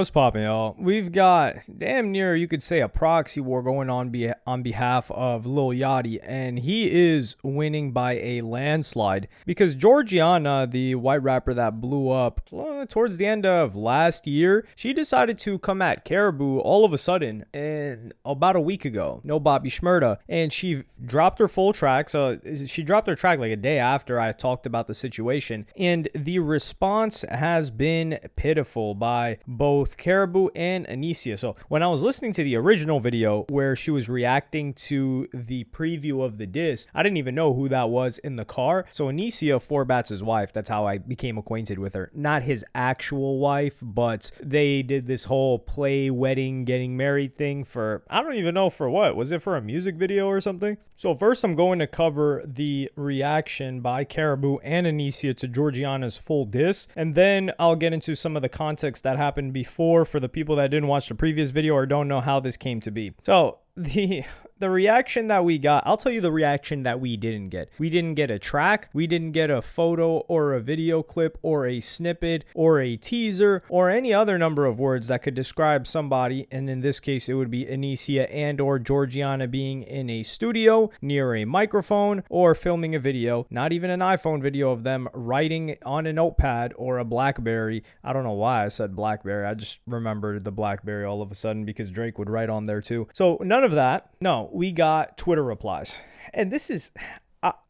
What's poppin', y'all? We've got damn near, you could say, a proxy war going on on behalf of Lil Yachty, and he is winning by a landslide because Georgiana, the white rapper that blew up towards the end of last year, she decided to come at Karrahhbooo all of a sudden, and about a week ago, no Bobby Shmurda, and she dropped her full track. So she dropped her track like a day after I talked about the situation, and the response has been pitiful by both Karrahhbooo and Anicia. So when I was listening to the original video where she was reacting to the preview of the diss, I didn't even know who that was in the car. So Anicia, Forbats' wife, that's how I became acquainted with her. Not his actual wife, but they did this whole play wedding, getting married thing for, I don't even know for what. Was it for a music video or something? So first I'm going to cover the reaction by Karrahhbooo and Anicia to Georgiana's full diss, and then I'll get into some of the context that happened before for the people that didn't watch the previous video or don't know how this came to be. So the reaction that we got, I'll tell you the reaction that we didn't get. We didn't get a track, we didn't get a photo or a video clip or a snippet or a teaser or any other number of words that could describe somebody, and in this case it would be Anicia and or Georgiana being in a studio near a microphone or filming a video, not even an iPhone video of them writing on a notepad or a BlackBerry. I don't know why I said BlackBerry, I just remembered the BlackBerry all of a sudden because Drake would write on there too. So none of that. No, we got Twitter replies. And this is,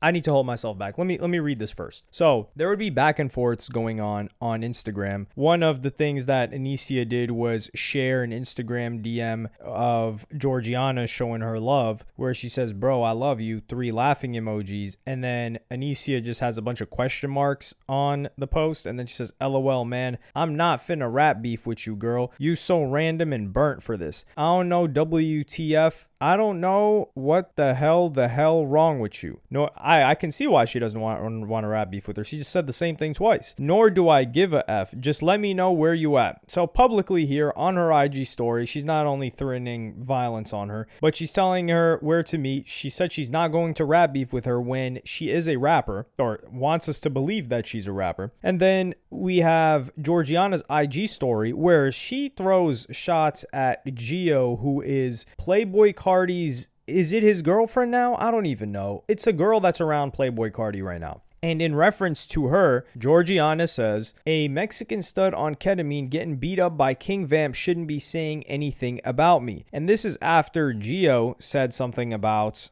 I need to hold myself back. Let me read this first. So there would be back and forths going on Instagram. One of the things that Anicia did was share an Instagram DM of Georgiana showing her love, where she says, "Bro, I love you," 3 laughing emojis. And then Anicia just has a bunch of question marks on the post. And then she says, "LOL, man, I'm not finna rap beef with you, girl. You so random and burnt for this. I don't know, WTF. I don't know what the hell wrong with you." No, I can see why she doesn't want to rap beef with her. She just said the same thing twice. "Nor do I give a F. Just let me know where you at." So publicly here on her IG story, she's not only threatening violence on her, but she's telling her where to meet. She said she's not going to rap beef with her when she is a rapper, or wants us to believe that she's a rapper. And then we have Georgiana's IG story where she throws shots at Gio, who is Playboy Cardi's, is it his girlfriend now? I don't even know. It's a girl that's around Playboy Cardi right now. And in reference to her, Georgiana says, "A Mexican stud on ketamine getting beat up by King Vamp shouldn't be saying anything about me." And this is after Gio said something about,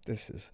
this is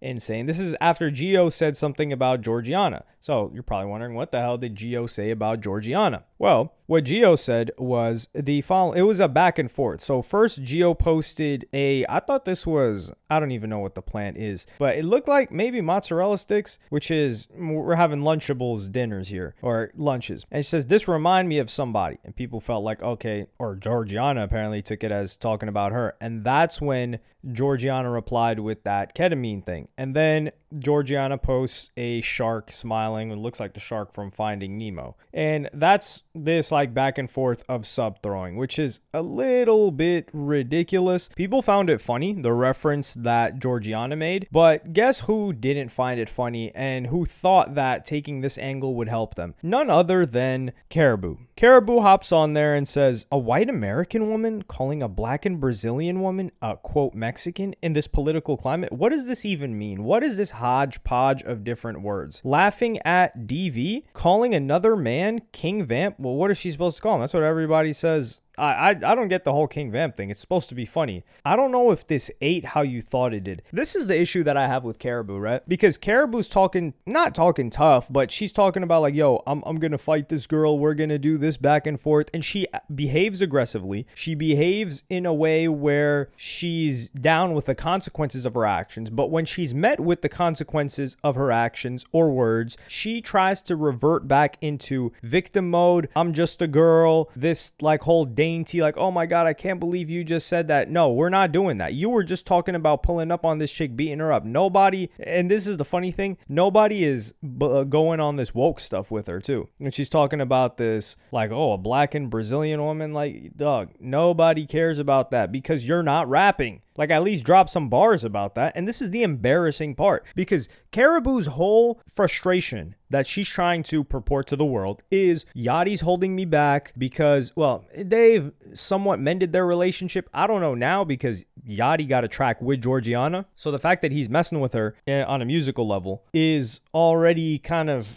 insane. This is after Gio said something about Georgiana. So you're probably wondering, what the hell did Gio say about Georgiana? Well, what Gio said was the following. It was a back and forth. So first Gio posted I thought this was, I don't even know what the plant is, but it looked like maybe mozzarella sticks, which is, we're having Lunchables dinners here, or lunches. And she says, "This remind me of somebody." And people felt like, okay, or Georgiana apparently took it as talking about her. And that's when Georgiana replied with that ketamine thing. And then Georgiana posts a shark smiling. It looks like the shark from Finding Nemo. And that's this like back and forth of sub throwing, which is a little bit ridiculous. People found it funny, the reference that Georgiana made, but guess who didn't find it funny and who thought that taking this angle would help them? None other than Karrahhbooo. Karrahhbooo hops on there and says, "A white American woman calling a black and Brazilian woman a quote Mexican in this political climate? What does this even mean? What is this hodgepodge of different words? Laughing at DV, calling another man King Vamp. Well, what is she supposed to call him? That's what everybody says. I don't get the whole King Vamp thing. It's supposed to be funny. I don't know if this ate how you thought it did. This is the issue that I have with Karrahhbooo, right? Because Karrahhboo's not talking tough, but she's talking about like, yo, I'm going to fight this girl. We're going to do this back and forth. And she behaves aggressively. She behaves in a way where she's down with the consequences of her actions. But when she's met with the consequences of her actions or words, she tries to revert back into victim mode. I'm just a girl. This like whole dainty, like, oh my God, I can't believe you just said that. No, we're not doing that. You were just talking about pulling up on this chick, beating her up. Nobody, and this is the funny thing, nobody is going on this woke stuff with her too. And she's talking about this, like, oh, a black and Brazilian woman. Like, dog, nobody cares about that because you're not rapping. Like, at least drop some bars about that. And this is the embarrassing part, because Karrahhbooo's whole frustration that she's trying to purport to the world is Yachty's holding me back because, well, they've somewhat mended their relationship. I don't know now because Yachty got a track with Georgiana. So the fact that he's messing with her on a musical level is already kind of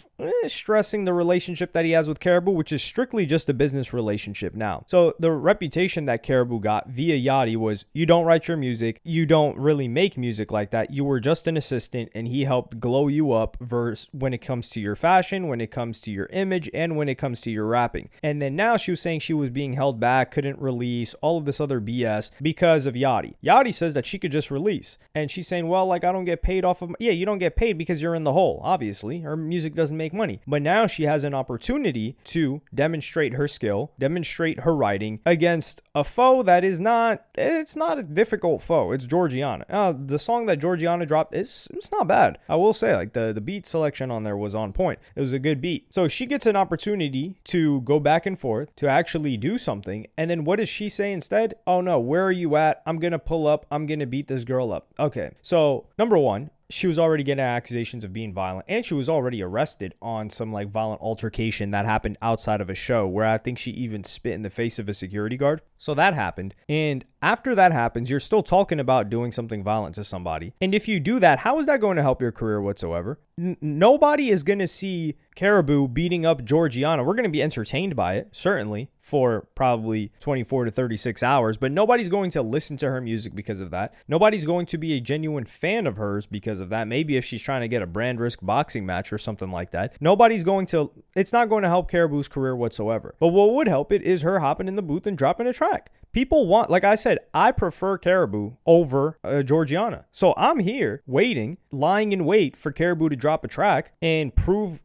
stressing the relationship that he has with Karrahhbooo, which is strictly just a business relationship now. So the reputation that Karrahhbooo got via Yachty was, you don't write your music, you don't really make music like that, you were just an assistant and he helped glow you up versus when it comes to your fashion, when it comes to your image, and when it comes to your rapping. And then now she was saying she was being held back, couldn't release, all of this other BS because of Yachty. Yachty says that she could just release. And she's saying, well, like, I don't get paid off of... Yeah, you don't get paid because you're in the hole, obviously. Her music doesn't make money. But now she has an opportunity to demonstrate her skill, demonstrate her writing against a foe that is not... It's not a difficult foe. It's Georgiana. The song that Georgiana dropped, it's not bad. I will say, like, the beat selection on there was on point. It was a good beat. So she gets an opportunity to go back and forth, to actually do something. And then what does she say instead? Oh no, where are you at? I'm going to pull up. I'm going to beat this girl up. Okay. So number one, she was already getting accusations of being violent, and she was already arrested on some like violent altercation that happened outside of a show where I think she even spit in the face of a security guard. So that happened. And after that happens, you're still talking about doing something violent to somebody. And if you do that, how is that going to help your career whatsoever? Nobody is going to see Karrahhbooo beating up Georgiana. We're going to be entertained by it, certainly, for probably 24 to 36 hours, but nobody's going to listen to her music because of that. Nobody's going to be a genuine fan of hers because of that. Maybe if she's trying to get a brand risk boxing match or something like that. Nobody's going to... It's not going to help Karrahhboo's career whatsoever. But what would help it is her hopping in the booth and dropping a track. People want, like I said, I prefer Karrahhbooo over Georgiana. So I'm here waiting, lying in wait for Karrahhbooo to drop a track and prove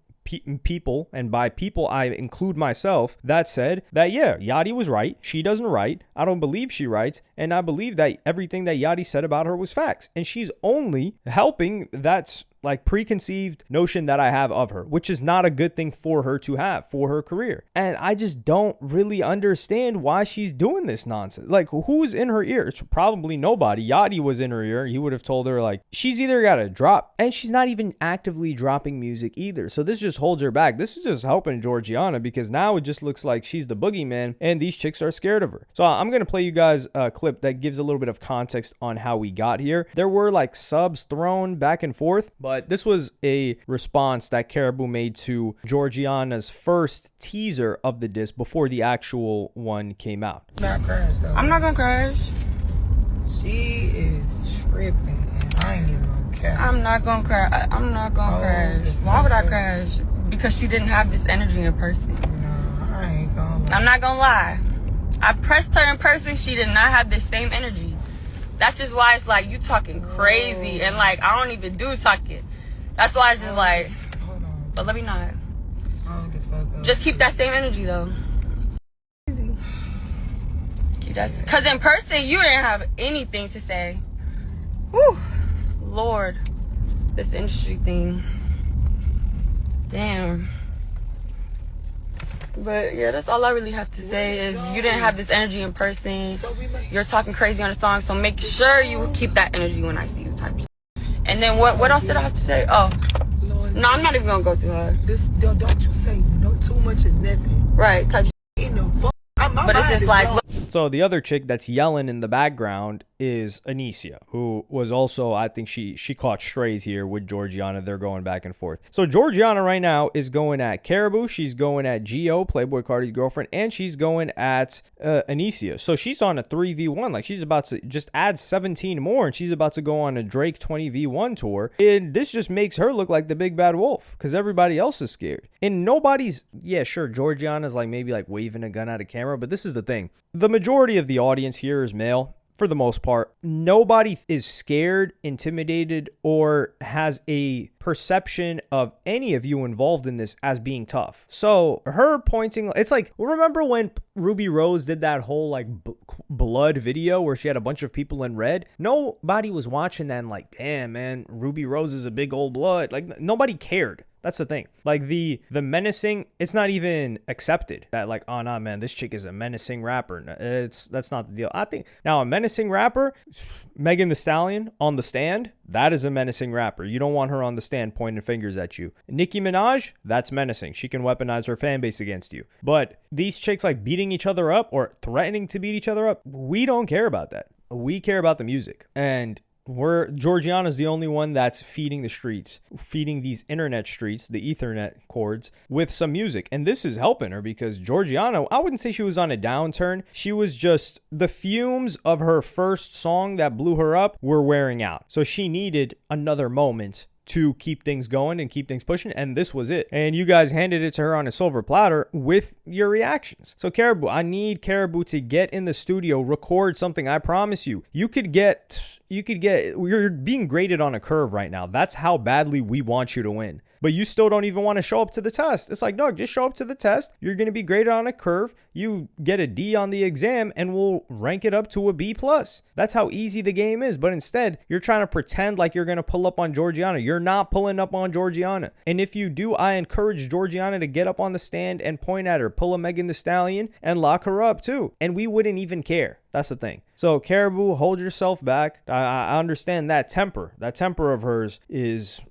people, and by people I include myself, that said that, yeah, Yachty was right. She doesn't write. I don't believe she writes. And I believe that everything that Yachty said about her was facts. And she's only helping that's like preconceived notion that I have of her, which is not a good thing for her to have for her career. And I just don't really understand why she's doing this nonsense. Like, who's in her ear? It's probably nobody. Yachty was in her ear. He would have told her, like, she's either got to drop, and she's not even actively dropping music either. So this just holds her back. This is just helping Georgiana because now it just looks like she's the boogeyman and these chicks are scared of her. So I'm going to play you guys a clip that gives a little bit of context on how we got here. There were like subs thrown back and forth, but this was a response that Karrahhbooo made to Georgiana's first teaser of the disc before the actual one came out. Not crash though. I'm not gonna crash. She is tripping and I ain't even gonna care. I'm not gonna crash. I'm not gonna crash. Why would I crash? Because she didn't have this energy in person. No, I ain't gonna lie. I'm not gonna lie. I pressed her in person. She did not have the same energy. That's just why it's like you talking crazy and like I don't even do talking. That's why I just like, hold on. But let me not. Hold the fuck up. Just keep that same energy though. Keep that, cause in person you didn't have anything to say. Whew, Lord, this industry thing. Damn. But yeah, that's all I really have to say is you didn't have this energy in person. You're talking crazy on the song, so make sure you keep that energy when I see you type shit. And then what else did I have to say? Oh, no, I'm not even gonna go too hard. Don't you say no too much of nothing. Right, type in the but it's just like... So the other chick that's yelling in the background is Anicia, who was also, I think she caught strays here with Georgiana. They're going back and forth. So Georgiana right now is going at Karrahhbooo. She's going at Gio, Playboy Cardi's girlfriend, and she's going at Anicia. So she's on a 3v1. Like, she's about to just add 17 more, and she's about to go on a Drake 20v1 tour. And this just makes her look like the big bad wolf because everybody else is scared. And nobody's, yeah, sure, Georgiana's like maybe like waving a gun at a camera, but this is the thing. The majority of the audience here is male. For the most part, nobody is scared, intimidated, or has a perception of any of you involved in this as being tough. So her pointing, it's like, remember when Ruby Rose did that whole like blood video where she had a bunch of people in red? Nobody was watching that and like, damn man, Ruby Rose is a big old blood. Like, nobody cared. That's the thing. Like the menacing, it's not even accepted that like, oh nah man, this chick is a menacing rapper. That's not the deal. I think now a menacing rapper, Megan Thee Stallion on the stand, that is a menacing rapper. You don't want her on the stand pointing fingers at you. Nicki Minaj, that's menacing. She can weaponize her fan base against you. But these chicks like beating each other up or threatening to beat each other up, we don't care about that. We care about the music. And Georgiana's the only one that's feeding the streets, feeding these internet streets, the Ethernet cords with some music. And this is helping her because Georgiana, I wouldn't say she was on a downturn. She was just, the fumes of her first song that blew her up were wearing out. So she needed another moment to keep things going and keep things pushing, and this was it. And you guys handed it to her on a silver platter with your reactions. So Karrahhbooo, I need Karrahhbooo to get in the studio, record something. I promise you, you're being graded on a curve right now. That's how badly we want you to win. But you still don't even want to show up to the test. It's like, dog, just show up to the test. You're going to be graded on a curve. You get a D on the exam and we'll rank it up to a B+. That's how easy the game is. But instead, you're trying to pretend like you're going to pull up on Georgiana. You're not pulling up on Georgiana. And if you do, I encourage Georgiana to get up on the stand and point at her, pull a Megan Thee Stallion and lock her up too. And we wouldn't even care. That's the thing. So Karrahhbooo, hold yourself back. I understand that temper. That temper of hers is...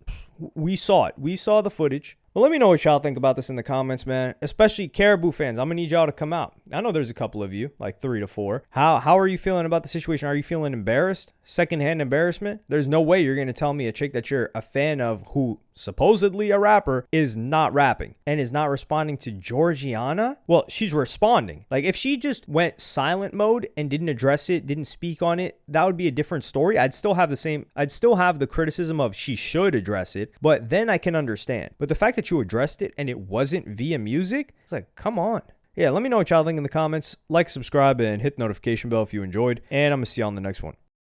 We saw it. We saw the footage. But let me know what y'all think about this in the comments, man. Especially Karrahhbooo fans. I'm going to need y'all to come out. I know there's a couple of you, like 3 to 4. How are you feeling about the situation? Are you feeling embarrassed? Secondhand embarrassment? There's no way you're going to tell me a chick that you're a fan of who supposedly a rapper is not rapping and is not responding to Georgiana. Well, she's responding. Like if she just went silent mode and didn't address it, didn't speak on it, that would be a different story. I'd still have the criticism of she should address it, but then I can understand. But the fact that you addressed it and it wasn't via music, it's like, come on. Yeah, let me know what y'all think in the comments. Like, subscribe, and hit the notification bell if you enjoyed. And I'm going to see y'all on the next one.